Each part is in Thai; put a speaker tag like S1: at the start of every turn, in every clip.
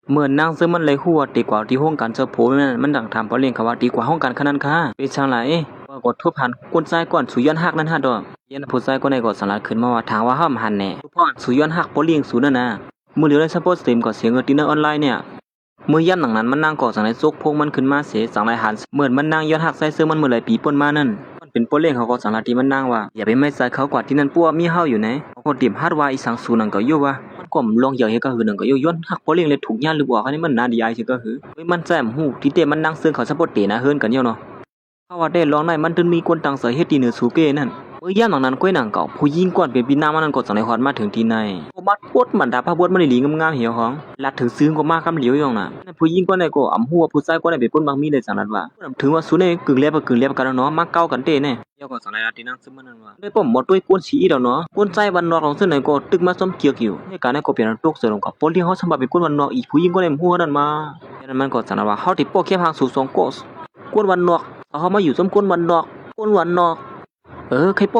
S1: เหมือนนางเสื้อมันเลยหัวดีกว่าที่ห้องการเจอผมมันดังถามพอเลี้ยงเขาว่าดีกว่าห้องการขนาดค่ะเป็นช่างไรว่ากดทุบหันก้นใจก่อนสุย้อนหักนั่นฮะดอกยันผู้ใจก็ในกดสลัดขึ้นมาว่าทางว่าห้ามหันแน่ทุบหันสุย้อนหักพอเลี้ยงสูนั่นนะมือเดียวได้ซัพพอร์ตสตรีมก่อนเสียงดินเนอร์ออนไลน์เนี่ยมือย่ำหนังนั้นมันนั่งก่อสังไรซกพงมันขึ้นมาเสียสังไรหันเหมือนมันนั่งย้อนหักใส่เสื้อมันเมื่อไรปีป่นมานั่นมันเป็นพอเลี้ยงเขาก็สังไรที่มันนั่งว่าอย่าไปไม่ใส่เขากว่าที่นั่นปัวมีเฮาอยู่ไหนเขาก็เตรียมฮัดว่าอีสังสูนังก็อยู่ว่าก็ลองอย่างเฮก็คือหนึ่งก็ย้อนหักพอเลี้ยงเลยถูกย่านหรือบอกอันนี้มันน่าดีไอเชก็คือมันแจ่มหูที่เตมันนั่งซึ่งเขาซัพพอร์ตเตนะเฮิรนกันเยอะเนาะเพราะว่าได้ลองในมันถึงมีคนต่างสาเหตุที่เหนือสูเกนั่นย่านหลังนั้นก้อยหนังเก่าผู้ยิงก่อนเป็นปีหน้ามันนั่นก็สังในฮอดมาถึงที่ในบัดพดมันดาพระบวชมันหลีงามๆเหี่ยวของลัดถึงซึ้งก็มาคำเหลียวอย่างน่ะผู้ยิงก่อนในก็อำหัวผู้ชายก่อนในเป็นคนบางมีได้สังนั้นว่าถึงว่าสุในกึ่งเลียบกันเนาะมาเก้ากันเต้แน่เดี๋ยวก็สังในที่นั่งซึมมันนั่นว่าได้ป้อมหมดด้วยกวนสีแล้วเนาะกวนใจวันนอกของเส้นไหนก็ตึกมาซ้อมเกี่ยวอยู่ในการในก็เปลี่ยนตกเสือลงกับปนที่เขาสมบัติเป็นกวนวันนอกอีกผู้ยิงก็ในหัวนั่นมาดังนั้นมันก็สังนั้นว่าเขาติดโป้แค่พางสู่2โกสกวนวันนอกเขามาอยู่ซ้ำกวนวันนอกกวนวันนอกใครโ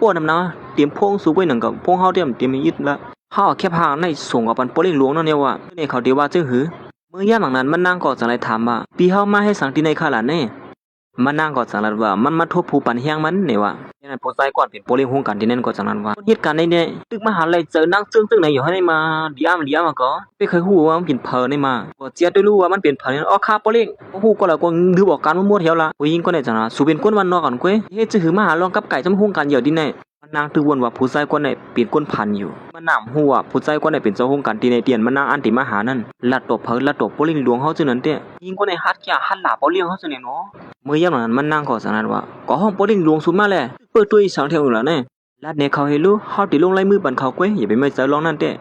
S1: ป้นำนะเตรียมพงสูไว้หนังกับพงเฮาเตรียมยึดละเฮาแค่พางในส่งกับปันโปเล่หลวงนั่นเนี่ยว่าในเขาเดียวว่าจื้อหือเมื่อย่ามหลังนั้นมันนั่งกอดสังไรถามว่าปีเฮามาให้สังที่ในข้าหลานแน่มันนั่งกอดสังไรว่ามันมาทบผู้ปันเฮียงมันเนี่ยว่าอย่างนั้นโพไซก่อนเป็นโปเล่ฮงกันที่นั่นกอดสังนั้นว่าเหตุการณ์ในเนี่ยตึกมหาลัยเจอนั่งซึ่งไหนอยู่ให้มาเดียมก็ไม่เคยฮู้ว่ามันเป็นเพอในมาก็เจียได้รู้ว่ามันเป็นเพอเนี่ยคาโปเล่ฮู้ก็แล้วก็นึกบอกการมั่วเที่ยวละผู้หญิงก็ได้จังนะสูเป็นคนวันนอกกันก้อยเฮ็ดจื้อหือมาหาลองกับไก่จำฮงกันเยอะดิแน่มันนางตือวนว่าผู้ชายคนไหนเป็นคนพันอยู่มันนำหัวผู้ชายคนไหนเป็นเจ้าห้องกันที่ในเตียนมันนางอันติมาหานั่นลัดตบเพิ่นลัดตบโปลิงหลวงเฮาจังนั้นเต้ยิงคนไหนฮัดแก่ฮัดหลาโปลิงเฮาจังเนี่ยเนาะเมื่อยามนั้นมันนางก็สังนั้นว่าก็ห้องโปลิงหลวงสุดมาแลเปิดตัวอีสังเที่ยวแล้วแน่ลัดเนี่ยเขาให้รู้เฮาติลงลายมือบันเขาก้อยอย่าไปไม่ใจร้องนั่นเต้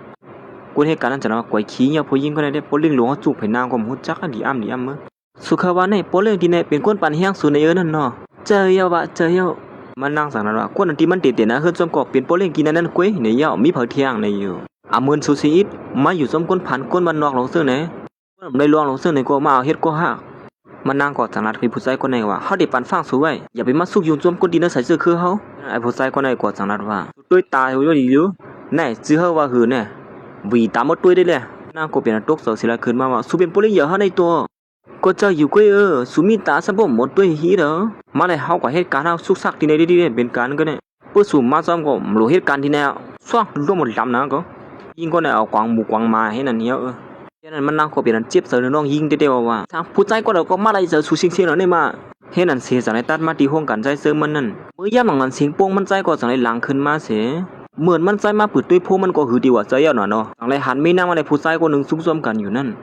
S1: กูเหตุการณ์นั้นจังว่าก้อยขี้เนี่ยผู้หญิงคนไหนเด้โปลิงหลวงเฮาจูบให้นางก็ฮู้จักดีอ้ำมื้อสุขว่าในโปลิงที่ในเป็นคนปันเฮียงสุในนั่นเนาะเจอเยามันนั่งสังนั้นว่าคนที่มันเตียนะเฮือนจอมกอกเป็นโปเล่งกินนั่นก้วยในยามีเผาเที่ยงในอยู่มือนซูซีอิดมาอยู่จอมก้นพันก้นบ้านนอกหลงซื่อไหนในหลวงหลงซื่อไหนก็มาเอาเฮ็ดก็ฮักมันนั่งกอดสังนั้นคือผู้ชายคนไหนว่าเฮาได้ปันฟังสู้ไว้อย่าไปมาสุกอยู่จอมก้นดินใส่เสื้อคือเฮาไอ้ผู้ชายคนไหนกอดสังนั้นว่าด้วยตาอยู่ดีอยู่ไหนจื้อเฮาว่าหือแน่วีตามมาด้วยได้เลยนางก็เป็นตกเสือสิละคืนมาว่าสู้เป็นโปเล่งเยอะเฮาในตัวก็เจ้าอยู่ก้อยสุมิตาสะบ่หมดด้วยฮีเด้อมาได้เฮาก็เหตุการณ์เฮาสุกซักที่ในดีๆเป็นการก็เนี่ยปื้อสู่มาซ้อมก็รู้เหตุการณ์ที่แนวซ้อรวมหมดลำนะก็ยิงก็ได้เอากวางหมู่กวางมาให้นั่นเนี่ยฉะนั้นมันนั่งก็เป็นเจ็บเสือน้องยิงเด้ๆว่าทางผู้ใจก็เราก็มาได้เจอสู่สิ่งๆแล้วนี่มาเฮ็ดนั่นเสียจากในตัดมาที่ห้องกันใจเสือมันนั่นเมื่อยามนั้นเสียงโป่งมันใจก็จากในหลังขึ้นมาเสียเหมือนมันใจมาปืดด้วยโพมันก็หือดีว่าใจยาวหน่อยเนาะทางไรหันมีนางมาในผู้ใจคนนึงซุ่มๆกันอยู่นั่น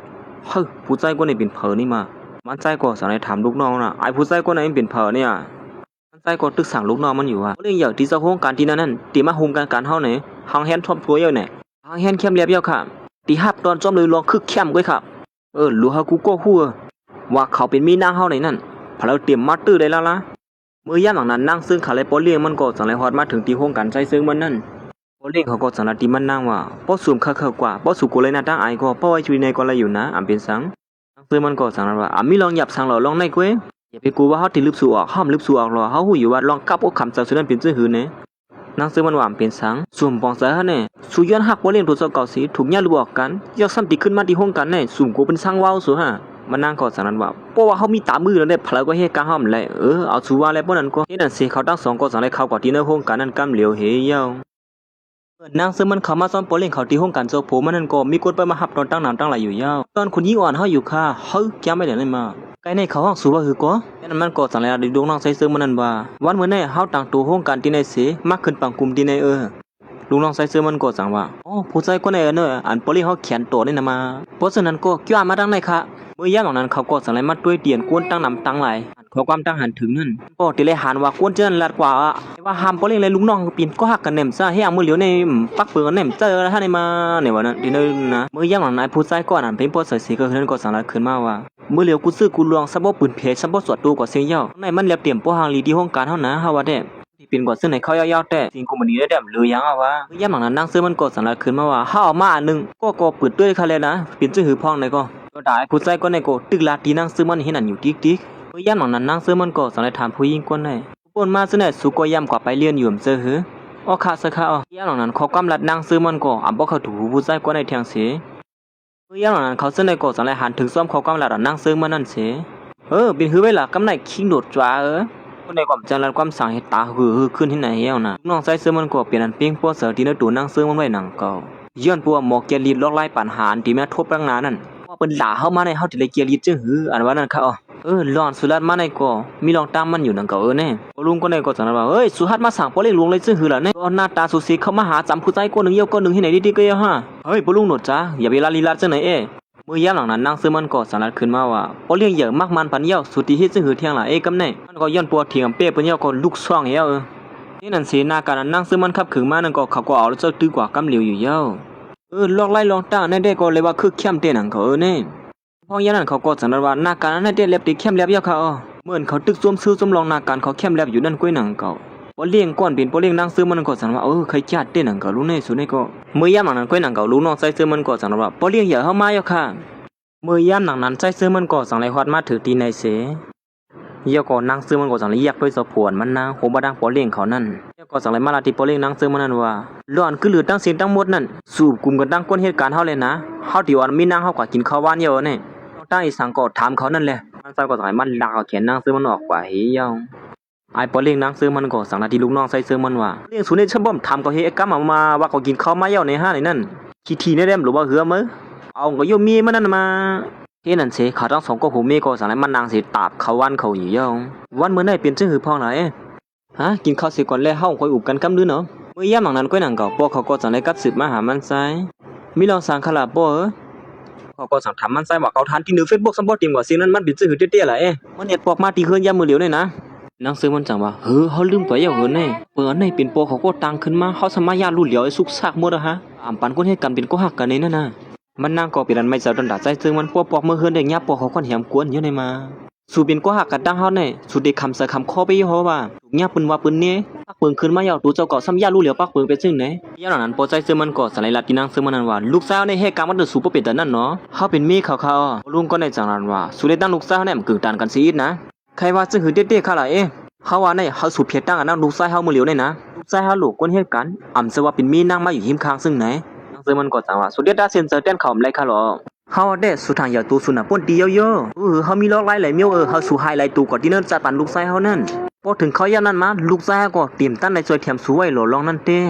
S1: ผู้ใจคนนี้เป็นเผอนี่มามันใจก็สั่งให้ถามลูกน้องน่ะไอ้ผู้ใจคนนั้นเป็นเผอเนี่ยมันใจก็ตึกสั่งลูกน้องมันอยู่ว่าเรื่องอย่างที่เจ้าโครงการที่นั่นตีมาโฮมการเฮาเนี่ยหางแฮนทอมตัวเยอะเนี่ยหางแฮนเข้มเรียบเยอะค่ะตีฮับตอนจอมเลยลองคึกเข้มก้อยครับรู้ฮากูก็ฮู้ว่าเขาเป็นมีนางเฮาไหนนั่นพอเราเตรียมมาตื้อได้แล้วล่ะเมื่อย่ามหลังนั้นนั่งซึ่งขาเลยปอเลี้ยงมันก็สั่งให้ฮอดมาถึงที่โครงการใจซึ่งมันนั่นปอเลี้ยงเขาก็สั่งที่มันนั่งว่าป้อสูมค่ากว่าป้อสูกูเลยนะตั้งไอก็ป้อไว้ช่วยในก็เลยอยู่นะเป็นสังซื้อมันก็สั่งว่ามีลองหยับสั่งหล่อลองในก้วยอย่าไปกลัวว่าเขาติดลึกสู่ออกห้ามลึกสู่ออกหรอเขาหูอยู่ว่าลองกับโอ้คำสั่งสุนันเป็นซื่อหือเนี่ยนางซื้อมันว่าเป็นสังสุ่มปองเสือเนี่ยสู่ย้อนหักว่าเลี้ยงตัวเก่าสีถูกย่ารู้ออกกันยกซ้ำติขึ้นมาที่ห้องกันเนี่ยสุ่มกูเป็นสังว้าวสู่ฮะมันนางก็สั่งนั้นว่าเพราะว่าเขามีตามือแล้วเนี่ยพลายก็เฮกาห้ามเลยเอาสู่ว่าแล้วพวกนั้นก็เฮ็ดนั่นสิเขาตั้ง2ก็สั่งให้เขากว่าที่ในห้องกันนั่นกำเหลียวเฮียวนางซึ่งมันเข้ามาซ้อมโปเล่งเขาที่ห้องการโจโผมันนั่นก็มีคนไปมาหับตอนตั้งน้ำตั้งไหลอยู่ยาวตอนคุณยิ่งอ่อนเขาอยู่ค่ะเฮ้ยแกไม่ได้เลยมาไกในเขาห้องสูว่าคือก็นั่นมันก็สั่งแล้วดวงน้องใส่ซึ่งมันนั่นว่าวันเมื่อไหร่เขาต่างตัวห้องการที่ในเสมากขึ้นปังกลุ่มที่ในลุงน้องใส่ซึ่งมันก็สั่งว่าผู้ใจก็ในอันโปเล่งเขาเขียนตัวนี่นะมาเพราะฉะนั้นก็จ้ามาตั้งในค่ะเมื่อย่ามนั้นเขาก็สั่งเลยมาด้วยเตียนกวนตั้งน้ำตั้งไหลขอความตั้งหันถึงนั่นก็ติเลยหันว่ากวนเจนลัดกว่าว่าห้ามโปเล่งเลยลุงน้องปีนก็หักกันเน่มซะให้เอามือเหลียวในปักเปลือกเน่มเจอท่านในมาเนี่ยวันนั้นดีเลยนะเมื่อย่ามนั้นผู้ใจก็อ่านเป็นพอใส่สีก็คือนั่นก็สั่งลัดขึ้นมาว่าเมื่อเหลียวกูซื้อกูลวงซับบ่ปืนเพชซับบ่สวดตัวกว่าเสียงเย้าในมันเรียบเตรียมป้อหางลีที่ห้องการเฮานะเฮาว่าได้ที่เป็นกว่าซึ่งในเขายาวๆแต่จริงกูมันดีได้แดมเลยยังอ่ะวะย่ามหลังนั้นนั่งซื้อมันก็สั่งลัดขึ้นมาว่าเฮาเอามาอันนึงก็เปิดด้วยค่ะเลยนะเป็นชื่อหือพ้องในก็ได้ผู้ใจก็ในก็ตึกลาตีนั่งซื้อมันเห็นอันอยู่ติ๊กเมื่อย่ามหลังนั้นนั่งซื้อมันก็สั่งเลยถามผู้หญิงคนไหนคนมาซึ่งไหนสุก็ย่ำกว่าไปเรียนอยู่เจอหือค่ะสักค่ะย่ามหลังนั้นเขากำลัดนั่งซื้อมันก็บ่เข้าถูผู้ใจก็ในเทียงเส อย่างนั้นเขาเสนอก่อสังไรหันถึงซ่อมเขากำลังนั่งซึ่งมานั่นเสียเป็นหือไว้ล่ะกำไหนคิงโดดจ้าคนในความจังไรความสั่งให้ตาหือขึ้นที่ไหนเหี้ยวนะน้องใส่เสื้อมันก็เปลี่ยนอันเปียงพวกเสือที่นั่งตูนั่งซึ่งมันไว้หนังเก่าย้อนพวกหมอกเกียร์ลีดล็อกไล่ปัญหาที่แม่ทบตั้งนานนั่นว่าเป็นด่าเข้ามาในเฮาที่เลยเกียร์ลีดจึงหืออันว่านั่นค่ะหลอนสุรัตมาในก็มีลองตามมันอยู่นั่นก็แน่ลุงก็ในก็จังนั้นว่าสุหัตมาสั่งปอเล็กลุงเลยจึงหือล่ะเนี่ยก็หน้าตาสุสีเข้ามาหาจำผู้ใจคนหนึ่งเยี่ยวคนหนึ่งที่ไหนดีๆก็ยังฮะปลุงหนวดจ้าอย่าไปลาลีลาจังไหนมือยามหลังนั้นนั่งซื้อมันก็สารขึ้นมาว่าปอเลี้ยงเยอะมากมันพันเยี่ยวสุดที่ที่จึงหือเที่ยงล่ะกำเนี่ยมันก็ย้อนปวดเถียงเป้เป็นเยี่ยวก็ลุกซ่องเยี่ยวนี่นั่นสิหน้าการนั่งซื้อมันขับขึงมานั่นก็เขาก็เอาแล้วเจ้าตื้อกว่ากำเหลียวอยู่เยี่ยวลอกไล่ลองตาในเด็กก็เลยว่าคือเข้มเต้นหังเขาเนี่ยพอยามนั้นเขาก็จังนั้นว่าหน้าการในเด็กเล็บตีเข้มเล็บเยี่ยวเขาเหมือนเขาตึกซ้มซื้อซ้มลองหน้าการเขาเข้มเล็บอยู่นั่นก้อยหนังเขาปอเลี้ยงก้อนเป็นปอเลี้ยงนั่งซื้อมันก็จังว่าใครจัดเต้นหังเขารู้เนี่ยสุดนี่ก็มือยามหลังนั้นก้อยหนังเขารู้น้องใส่ซื้อมันก็จังว่าปอเลี้ยงเยอะเข้ามาเยี่ยวค่ะมือยามหนังนั้นใจซื้อมันก็สังไรฮอดมาถือตีในเสเยี่ยก็นั่งซื้อมันก็สังไรแยกด้วยสะพวนมันนะโหบดังปอเลี้ยงเขานั่นเยี่ยก็สังไรมาลาติปอเลี้ยงนั่งซื้อมันนั่นว่าล้อนคือเหลือตั้งเสียงตั้งหมดนั่นสูบกลุ่มกันตั้งก้นเหตุการณ์เฮาเลยนะเฮาที่ว่ามีนั่งเฮาก็กินข้าวหวานเยอะเนี่ยตั้งอีสังก็ถามเขานั่นแหละมันใส่ก็สังไรมันลากเอาแขนนั่งซื้อมันออกกว่าเฮียงไอ้ปอเลี้ยงนั่งซื้อมันก็สังนาทีลูกน้องใส่ซื้อมันว่าเลี้ยงสุนี่ชะบ่มทำก็เฮ็ดกะมาว่าก็กินข้าวมาเยอะในห้าในนั่นขี้ทีในแดมหรือว่าเหือมื้อเอาก็โยมีมันนั่นมาเฮ้นั่นเสเขาทั้งสองก็ผมมีก็สั่งให้มันนางสิตาบเขาวันเขาอยู่ย่องวันเมื่อไหร่เปลี่ยนชื่อหือพองไหนกินข้าวเสร็จก่อนแล้วเฮาค่อยอุบกันกำดื้อเนาะเมื่อย่ามหลังนั้นก็หนังเก่าพวกเขาก็สั่งให้กับสืบมาหามันไซมีลองสั่งขลาบ่เขาก็สั่งทำมันไซว่าเขาทานที่หนึ่ง Facebook ซัมบ่ติมว่าสิ่งนั้นมันเป็นชื่อหือเตี้ยๆล่ะมันเฮ็ดพวกมาตีเฮือนยามมื้อเหลียวเนี่ยนะนางซื้อมันจังว่าเฮาลืมไปอย่าเหินแน่เปิ้นในเป็นปอเขาก็ตังขึ้นมาเฮาสามารถญาติรู้เหลียวไอ้สุกซากหมดอำปันคนเฮ็ดกันเป็นก็ฮักกันนี่นั่นน่ะมันนางก็เป็นอันไม่เจ้าดันดาใจซึ่งมันพวกปอกมือเฮือนได้ยับปอกเขาค่อนแหมกวนอยู่ในมาสู่เป็นก็หักกันดังเฮาเนี่ยสุดได้คำใส่คำข้อไปอยู่เฮาว่ายับปืนว่าปืนนี้ปักปืนขึ้นมาเหยาตูเจ้าก็ซ้ำยารู้เหลียวปักปืนไปซึ่งไหนยามนั้นพอใจซึ่งมันก็สลายลัดที่นางซึ่งมันนั้นว่าลูกสาวในเหตุการณ์มันสู่บ่เป็นแต่นั้นเนาะเฮาเป็นเมียเขาลุงก็ได้จังนั้นว่าสุดได้ตั้งลูกสาวเนี่ยมันกึ่งตานกันซีดนะใครว่าซึ่งหือเด็ดๆค่ะล่ะเฮาว่าในเฮาสู่เพียรตั้งอันนั้นลูกชายเฮามื้อเหลียวเนี่ยนะลูกชายเฮาลูกคนเฮ็ดกันอำซะว่าเป็นมีนางมาอยู่หิมข้างซึ่งไหนซึ่งมันก็จังว่าสุดเด็ดดาเซนเซอร์เต้นเขาไรค่ะหรอเฮาเด้สุดทางอย่าตูสุน่ะป่นตีเยอะๆเฮามีลอกไล่ไหลเมียวเฮาสู่ไฮไลท์ตูก่อนที่นั่นจัดปันลูกชายเฮานั่นพอถึงเขายามนั้นมาลูกชายก็เตรียมตั้นในซอยเทียมสู่ไว้หล่อลองนั่นเต้